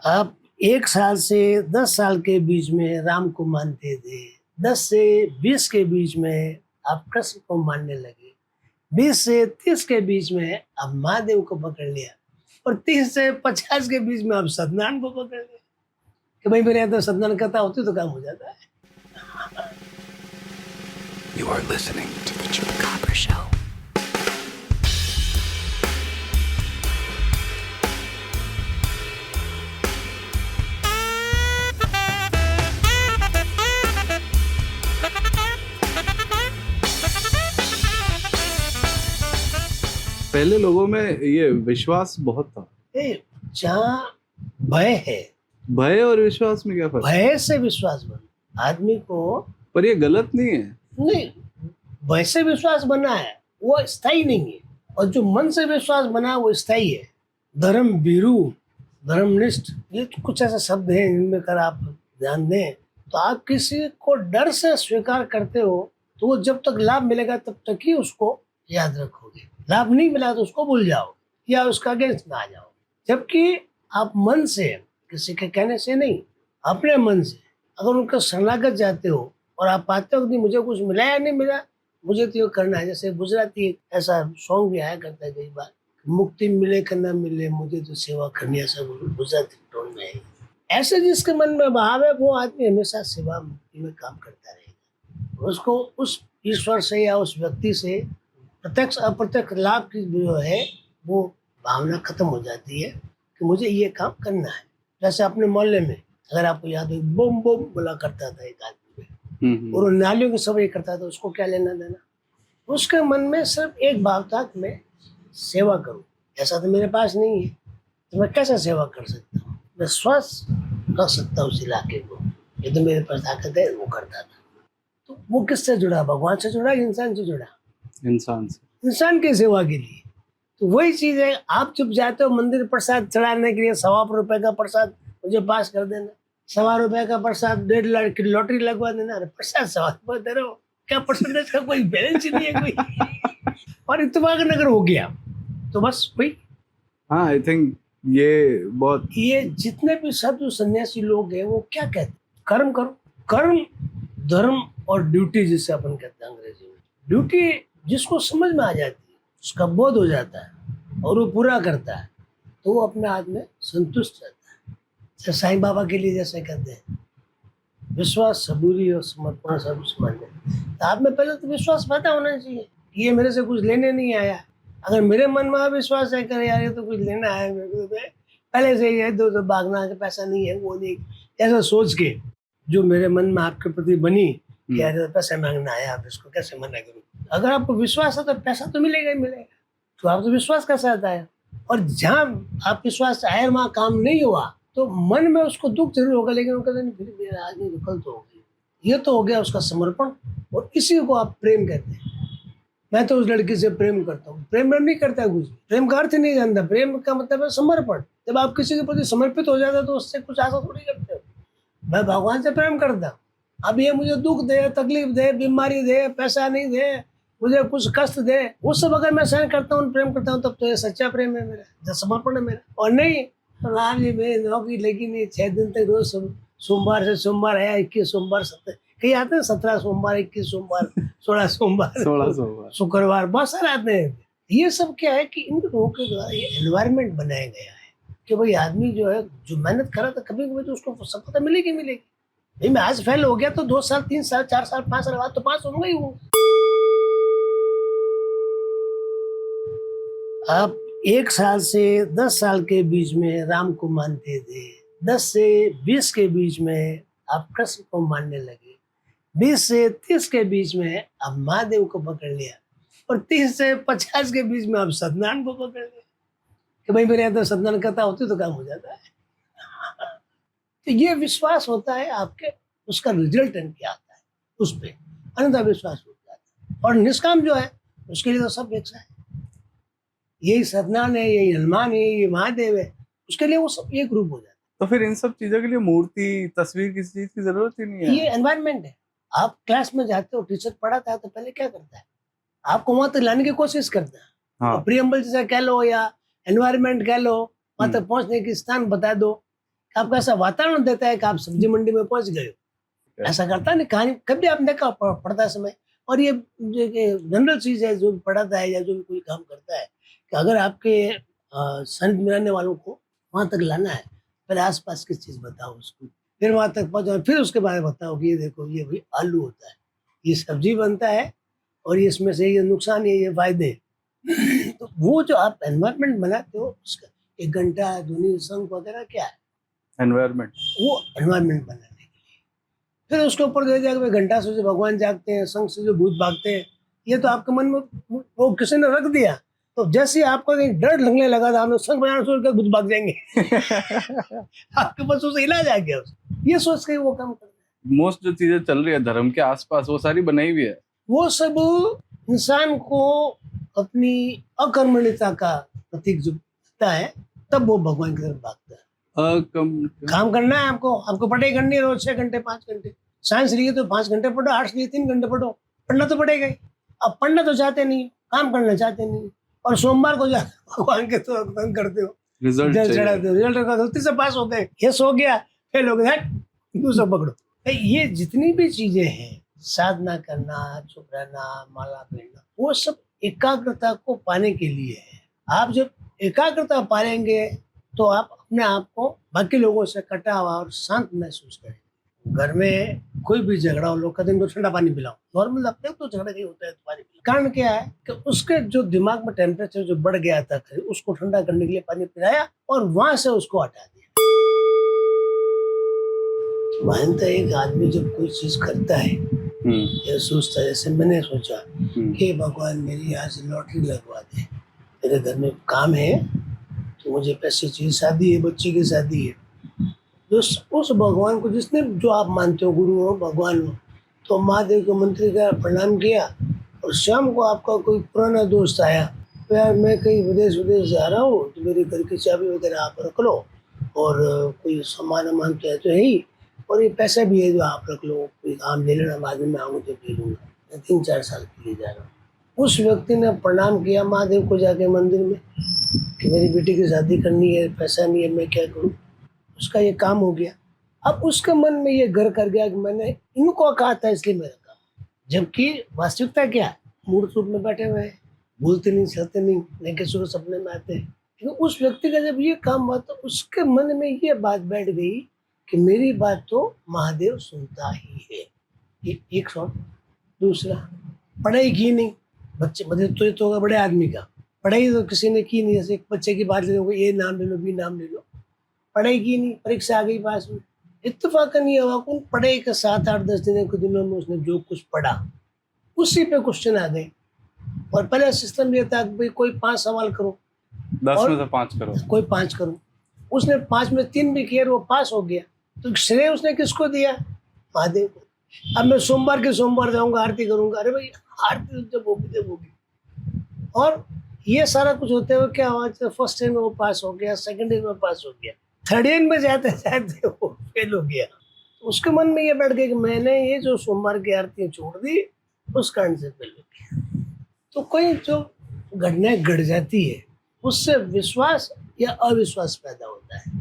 आप 1 साल से 10 साल के बीच में राम को मानते थे, 10 से 20 के बीच में आप कृष्ण को मानने लगे, 20 से 30 के बीच में आप महादेव को पकड़ लिया और 30 से 50 के बीच में आप सत्यनारायण को पकड़ लिया कि भाई मेरे यहाँ तो सत्यनारायण कथा होती तो काम हो जाता है। You are listening to the Chupacabra Show. पहले लोगों में ये विश्वास बहुत था। जहाँ भय है, भय और विश्वास में क्या फर्क? भय से विश्वास बना आदमी को, पर ये गलत नहीं है। नहीं, भय से विश्वास बना है वो स्थायी नहीं है, और जो मन से विश्वास बना है वो स्थायी है। धर्म भीरू, धर्मनिष्ठ, ये कुछ ऐसे शब्द हैं जिनमें कर आप ध्यान दें तो आप किसी को डर से स्वीकार करते हो तो वो जब तक लाभ मिलेगा तब तक ही उसको याद रखोगे, लाभ नहीं मिला तो उसको भूल जाओ या उसका अगेंस्ट में आ जाओ। जबकि आप मन से, किसी के कहने से नहीं, अपने मन से अगर उनका शरणागत जाते हो और आप पाते हो कि मुझे कुछ मिला या नहीं मिला, मुझे तो ये करना है। जैसे गुजराती ऐसा सॉन्ग भी आया करता है कई बार, मुक्ति मिले कि न मिले मुझे तो सेवा करनी है, सब गुजराती टोन में है। ऐसे जिसके मन में भाव है वो आदमी हमेशा सेवा मुक्ति में काम करता रहेगा। उसको उस ईश्वर से या उस व्यक्ति से प्रत्यक्ष अप्रत्यक्ष लाभ की जो है वो भावना खत्म हो जाती है कि मुझे ये काम करना है। जैसे अपने मोहल्ले में अगर आपको याद हो, बोम बोम बोला करता था एक आदमी और नालियों की सफाई करता था, उसको क्या लेना देना? उसके मन में सिर्फ एक भाव था कि मैं सेवा करूं। ऐसा तो मेरे पास नहीं है तो मैं कैसे सेवा कर सकता हूँ, मैं स्वस्थ रख सकता हूँ उस इलाके को, ये तो मेरे पास ताकत है। वो करता था। तो वो किससे जुड़ा? भगवान से जुड़ा, इंसान से जुड़ा? इंसान से। इंसान की सेवा के लिए। तो वही चीज है, आप चुप जाते हो मंदिर प्रसाद चढ़ाने के लिए, 125 रुपए का प्रसाद मुझे पास कर देना, 125 रुपए का प्रसाद, 1.5 लाख की लॉटरी लगवा देना। अरे प्रसाद 125 रुपए दे रहे हो, क्या परसेंटेज का कोई बैलेंस ही नहीं है कोई। और इत्तेफाक नगर हो गया तो बस भाई। हाँ, आई थिंक ये जितने भी साधु सन्यासी लोग हैं वो क्या कहते हैं? कर्म करो, कर्म, धर्म और ड्यूटी जिसे अपन कहते हैं अंग्रेजी में। ड्यूटी जिसको समझ में आ जाती है, उसका बोध हो जाता है और वो पूरा करता है तो वो अपने आप में संतुष्ट रहता है। जैसे साईं बाबा के लिए जैसे कहते हैं विश्वास, सबूरी और समर्पण सब समान है। तो आप में पहले तो विश्वास पता होना चाहिए कि ये मेरे से कुछ लेने नहीं आया। अगर मेरे मन में अविश्वास है कर यार ये तो कुछ लेना है मेरे को, पहले से ही है तो भागना के पैसा नहीं है वो नहीं, ऐसा सोच के जो मेरे मन में आपके प्रति बनी कि यार पैसा मांगना आया, आप इसको कैसे मना करूं। अगर आपको विश्वास है तो पैसा तो मिलेगा ही मिलेगा, तो आप तो विश्वास कैसे आता है। और जहाँ आप विश्वास आए वहाँ काम नहीं हुआ तो मन में उसको दुख जरूर होगा, लेकिन वो कहते नहीं फिर मेरा आदमी विकल तो हो गई। ये तो हो गया उसका समर्पण, और इसी को आप प्रेम कहते हैं। मैं तो उस लड़की से प्रेम करता हूँ, प्रेम नहीं करता कुछ, प्रेम का अर्थ नहीं जानता। प्रेम का मतलब है समर्पण। जब आप किसी के प्रति समर्पित हो जाते तो उससे कुछ आशा थोड़ी करते हो। मैं भगवान से प्रेम करता हूँ, अब ये मुझे दुख दे, तकलीफ दे, बीमारी दे, पैसा नहीं दे, मुझे कुछ कष्ट दे, वो सब अगर मैं सहन करता हूँ, प्रेम करता हूँ, तब तो ये सच्चा प्रेम है मेरा, जो समर्पण है मेरा। और नहीं तो राम जी मेरी नौकरी लगी नहीं, 6 दिन तक रोज सोमवार से सोमवार आया, 21 सोमवार, 17 कहीं आते हैं, 17 सोमवार, 21 सोमवार, 16 सोमवार, शुक्रवार, बहुत सारे आते हैं। ये सब क्या है कि इन लोगों के द्वारा ये एनवायरमेंट बनाया गया है कि भाई आदमी जो है जो मेहनत करा था कभी कभी तो उसको सफलता मिलेगी मिलेगी। भाई मैं आज फेल हो गया तो 2 साल, 3 साल, 4 साल, 5 साल बाद तो पास होऊंगा ही हूँ। आप 1 साल से 10 साल के बीच में राम को मानते थे, 10 से 20 के बीच में आप कृष्ण को मानने लगे, 20 से 30 के बीच में आप महादेव को पकड़ लिया और 30 से 50 के बीच में आप सत्यनारायण को पकड़ लिया कि भाई मेरे यहाँ तो सत्यनारायण कथा होती तो काम हो जाता है। तो ये विश्वास होता है आपके, उसका रिजल्ट क्या आता है उस पर, अन्यथा विश्वास हो जाता है। और निष्काम जो है उसके लिए तो सब एक सा है, यही सत्यनारायण है, यही हनुमान है, ये महादेव है, उसके लिए वो सब एक रूप हो जाता है। तो फिर इन सब चीजों के लिए मूर्ति, तस्वीर, किसी चीज की जरूरत ही नहीं है। ये एनवायरनमेंट है। आप क्लास में जाते हो, टीचर पढ़ाता है तो पहले क्या करता है, आपको वहां तक लाने की कोशिश करता है। हाँ। प्रियम्बल जैसा कह लो या एनवायरनमेंट कह लो, वहां तक पहुंचने की स्थान बता दो, आपको ऐसा वातावरण देता है कि आप सब्जी मंडी में पहुंच गए हो। ऐसा करता नहीं कहानी कभी आपने देखा पढ़ता समय। और ये जनरल चीज है जो भी पढ़ाता है या जो भी कोई काम करता है कि अगर आपके समीप में रहने वालों को वहां तक लाना है, पहले आसपास की चीज बताओ उसको, फिर वहां तक पहुंचाओ, फिर उसके बारे में बताओ कि ये देखो ये भाई आलू होता है, ये सब्जी बनता है, और ये इसमें से ये नुकसान है, ये फायदे। तो वो जो आप एनवायरनमेंट बनाते हो उसका 1 घंटा ध्वनि संग वगैरह क्या है, एनवायरनमेंट। वो एनवायरनमेंट बनाने के लिए। फिर उसके ऊपर दे दिया कि घंटा से जो भगवान जागते हैं, संग से जो भूत भागते हैं, ये तो आपके मन में वो किसी ने रख दिया। तो जैसे ही आपको एक डर लगने लगा था, आपने संग बजाना सोच कर भूत भाग जाएंगे। आपके पास उससे इलाज आ गया, ये सोच के वो काम करते हैं। मोस्ट जो चीजें चल रही है धर्म के आसपास वो सारी बनाई हुई है। वो सब इंसान को अपनी अकर्मण्यता का प्रतीक जो लगता है, तब वो भगवान की तरफ भागता है। काम करना है आपको पढ़ाई करनी है रोज 6 घंटे 5 घंटे। साइंस लिए तो 5 घंटे पढ़ो, आर्ट्स लिए 3 घंटे पढ़ो, पढ़ना तो पड़ेगा ही। अब पढ़ना तो चाहते नहीं, काम करना चाहते नहीं, और सोमवार को जाकर भगवान के तो तंग करते हो, रिजल्ट चढ़ाते हो, रिजल्ट का गलती से पास हो गए, यस हो गया, फेल हो गया, दूसरा पकड़ो। ये जितनी भी चीजें हैं, साधना करना, चुप रहना, माला पहनना, वो सब एकाग्रता को पाने के लिए है। आप जब एकाग्रता पालेंगे तो आप अपने आप को बाकी लोगों से कटा हुआ और शांत महसूस करेंगे। घर में कोई भी झगड़ा हो, लोग कहते हैं ठंडा पानी पिलाओ, नॉर्मल अपने तो झगड़ा ही होता है, तो पानी पिलाओ। कारण क्या है कि उसके जो दिमाग में टेम्परेचर जो बढ़ गया था, उसको ठंडा करने के लिए पानी पिलाया और वहां से उसको हटा दिया। मानता है एक आदमी जब कोई चीज करता है, ये सोचता है, जैसे मैंने सोचा कि भगवान मेरी यहाँ से लॉटरी लगवा दे, मेरे घर में काम है तो मुझे पैसे चाहिए, शादी है, बच्चे की शादी है। जो उस भगवान को, जिसने जो आप मानते हो गुरु हो, भगवान हो, तो महादेव के मंत्री का प्रणाम किया, और शाम को आपका कोई पुराना दोस्त आया, तो यार मैं कहीं विदेश जा रहा हूँ, तो मेरे घर की चाबी वगैरह आप रख लो, और कोई सामान वामान तो है तो है ही, और ये पैसा भी है जो आप रख लो, कोई काम ले लेना, बाद में मैं आऊँगा तो ले लूँगा, मैं 3-4 साल के लिए जा रहा हूँ। उस व्यक्ति ने प्रणाम किया महादेव को जाके मंदिर में कि मेरी बेटी की शादी करनी है, पैसा नहीं है, मैं क्या करूँ। उसका ये काम हो गया। अब उसके मन में ये घर कर गया कि मैंने इनको कहा था इसलिए मेरा काम, जबकि वास्तविकता क्या है, मूर्त रूप में बैठे हुए हैं, बोलते नहीं, चलते नहीं, नहीं किसी को सपने में आते हैं। लेकिन उस व्यक्ति का जब ये काम हुआ तो उसके मन में ये बात बैठ गई कि मेरी बात तो महादेव सुनता ही है। ये एक शॉट। दूसरा, पढ़ाई की नहीं, बच्चे मतलब तो ये तो होगा बड़े आदमी का, पढ़ाई तो किसी ने की नहीं। जैसे एक बच्चे की बात ले लो, ये नाम ले लो, बी नाम ले लो, पढ़ाई की नहीं, परीक्षा आ गई पास में, इत्तेफाकन ये हुआ कौन पढ़ाई के 7-8-10 दिनों में उसने जो कुछ पढ़ा उसी पे क्वेश्चन आ गए। और पहले सिस्टम ये था कि भाई कोई 5 सवाल करो, 10 में से 5 करो, कोई 5 करो। उसने 5 में 3 भी किया, वो पास हो गया। तो श्रेय उसने किसको दिया? महादेव को। अब मैं सोमवार के सोमवार जाऊंगा, आरती करूंगा, अरे भाई आरती जब होगी। और ये सारा कुछ होते हुए क्या हुआ, फर्स्ट ईयर में वो पास हो गया, सेकंड ईयर में पास हो गया, थर्ड ईयर में जाते जाते वो फेल हो गया। उसके मन में ये बैठ गया कि मैंने ये जो सोमवार की आरती छोड़ दी, उस कारण से फेल हो गया। तो कोई जो घटनाएं घट जाती है, उससे विश्वास या अविश्वास पैदा होता है।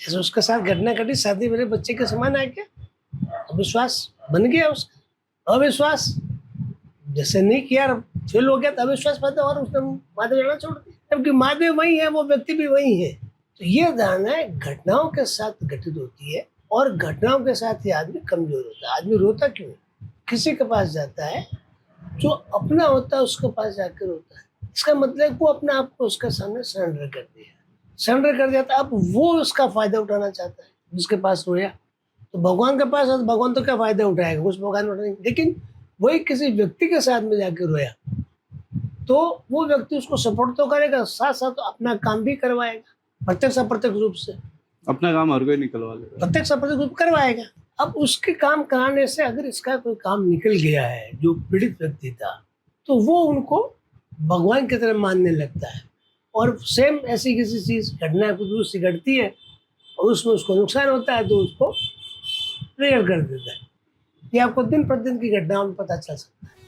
जैसे उसके साथ घटना घटी, शादी मेरे बच्चे के समान आ गया, अविश्वास बन गया उसका। अविश्वास जैसे नहीं किया, फेल हो गया, तो अविश्वास पैदा और उसने महादेव जाना छोड़ दिया, जबकि महादेव वही है, वो व्यक्ति भी वही है। तो ये धारणा घटनाओं के साथ घटित होती है, और घटनाओं के साथ ही आदमी कमजोर होता है। आदमी रोता क्यों है? किसी के पास जाता है, जो अपना होता है उसके पास जाकर रोता है, इसका मतलब वो अपने आप को उसके सामने सरेंडर कर दिया, सरेंडर कर दिया। अब वो उसका फायदा उठाना चाहता है, जिसके पास रोया। तो भगवान के पास, भगवान तो क्या फायदा उठाएगा, कुछ भगवान उठाएंगे। लेकिन वही किसी व्यक्ति के साथ में जाकर रोया, तो वो व्यक्ति उसको सपोर्ट तो करेगा, साथ साथ तो अपना काम भी करवाएगा, प्रत्यक्ष अप्रत्यक्ष रूप से। अपना काम हर कोई निकलवा लेगा, प्रत्यक्ष अप्रत्यक्ष रूप करवाएगा। अब उसके काम कराने से अगर इसका कोई काम निकल गया है, जो पीड़ित व्यक्ति था, तो वो उनको भगवान की तरह मानने लगता है। और सेम ऐसी किसी चीज घटना कुछ दूसरी घटती है और उसमें उसको नुकसान होता है, तो उसको क्लियर कर देता है। ये आपको दिन प्रतिदिन की घटनाओं में पता चल सकता है।